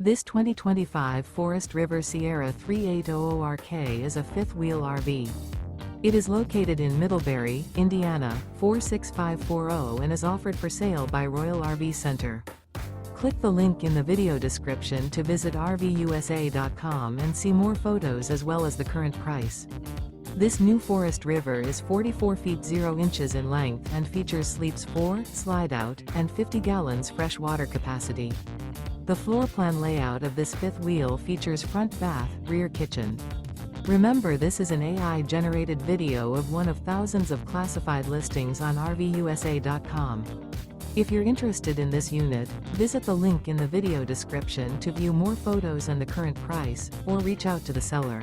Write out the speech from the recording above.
This 2025 Forest River Sierra 3800RK is a fifth-wheel RV. It is located in Middlebury, Indiana, 46540 and is offered for sale by Royal RV Center. Click the link in the video description to visit RVUSA.com and see more photos as well as the current price. This new Forest River is 44 feet 0 inches in length and features sleeps 4, slide-out, and 50 gallons fresh water capacity. The floor plan layout of this fifth wheel features front bath, rear kitchen. Remember, this is an AI-generated video of one of thousands of classified listings on RVUSA.com. If you're interested in this unit, visit the link in the video description to view more photos and the current price, or reach out to the seller.